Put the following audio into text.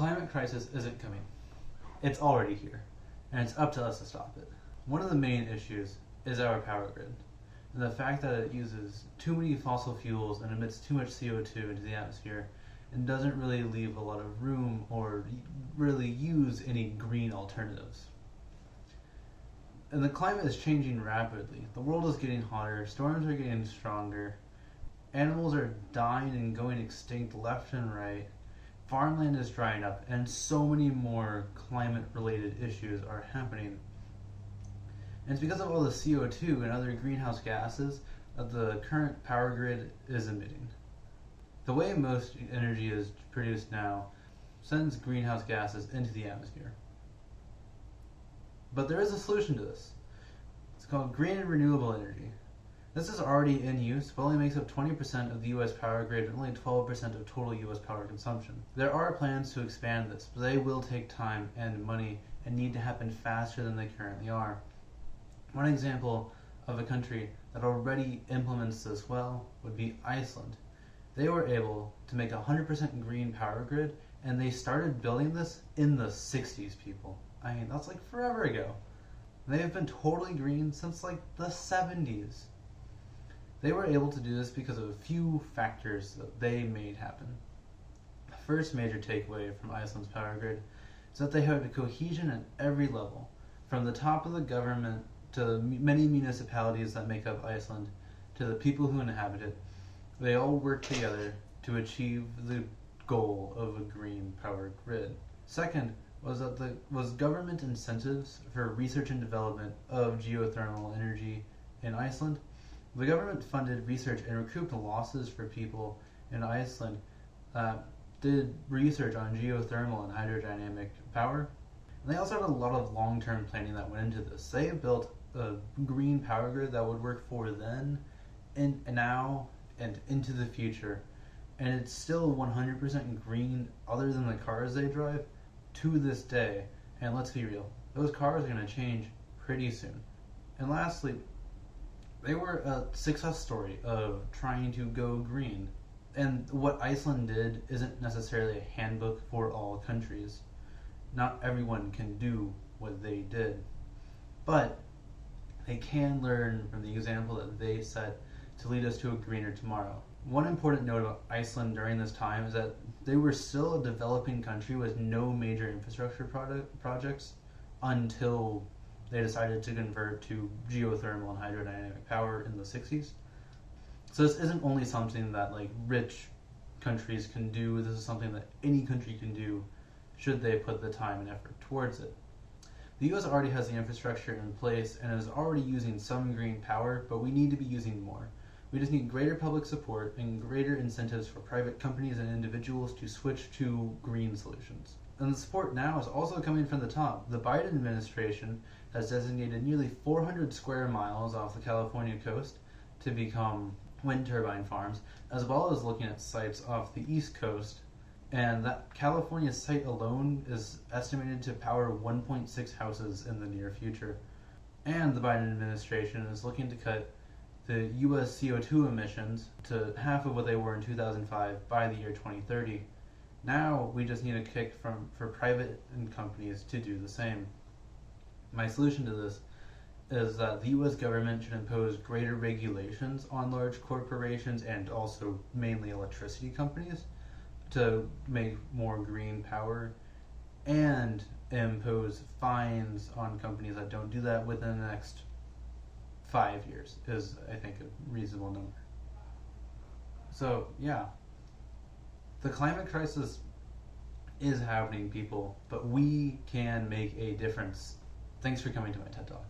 climate crisis isn't coming. It's already here, and it's up to us to stop it. One of the main issues is our power grid, and the fact that it uses too many fossil fuels and emits too much CO2 into the atmosphere and doesn't really leave a lot of room or really use any green alternatives. And the climate is changing rapidly. The world is getting hotter, storms are getting stronger, animals are dying and going extinct left and right, farmland is drying up, and so many more climate-related issues are happening. And it's because of all the CO2 and other greenhouse gases that the current power grid is emitting. The way most energy is produced now sends greenhouse gases into the atmosphere. But there is a solution to this. It's called green and renewable energy. This is already in use, but only makes up 20% of the US power grid and only 12% of total US power consumption. There are plans to expand this, but they will take time and money and need to happen faster than they currently are. One example of a country that already implements this well would be Iceland. They were able to make a 100% green power grid, and they started building this in the 60s, people. I mean, that's like forever ago. They have been totally green since like the 70s. They were able to do this because of a few factors that they made happen. The first major takeaway from Iceland's power grid is that they have a cohesion at every level, from the top of the government to the many municipalities that make up Iceland, to the people who inhabit it. They all work together to achieve the goal of a green power grid. Second was government incentives for research and development of geothermal energy in Iceland. The government funded research and recouped losses for people in Iceland that did research on geothermal and hydrodynamic power. And they also had a lot of long-term planning that went into this. They built a green power grid that would work for then and now and into the future. And it's still 100% green other than the cars they drive to this day. And let's be real, those cars are going to change pretty soon. And lastly, they were a success story of trying to go green. And what Iceland did isn't necessarily a handbook for all countries. Not everyone can do what they did. But they can learn from the example that they set to lead us to a greener tomorrow. One important note about Iceland during this time is that they were still a developing country with no major infrastructure projects until they decided to convert to geothermal and hydrodynamic power in the 60s. So this isn't only something that like rich countries can do, this is something that any country can do should they put the time and effort towards it. The US already has the infrastructure in place and is already using some green power, but we need to be using more. We just need greater public support and greater incentives for private companies and individuals to switch to green solutions. And the support now is also coming from the top. The Biden administration has designated nearly 400 square miles off the California coast to become wind turbine farms, as well as looking at sites off the East Coast. And that California site alone is estimated to power 1.6 houses in the near future. And the Biden administration is looking to cut the US CO2 emissions to half of what they were in 2005 by the year 2030. Now we just need a kick for private and companies to do the same. My solution to this is that the US government should impose greater regulations on large corporations and also mainly electricity companies to make more green power, and impose fines on companies that don't do that within the next 5 years is, I think, a reasonable number. So, yeah. The climate crisis is happening, people, but we can make a difference. Thanks for coming to my TED Talk.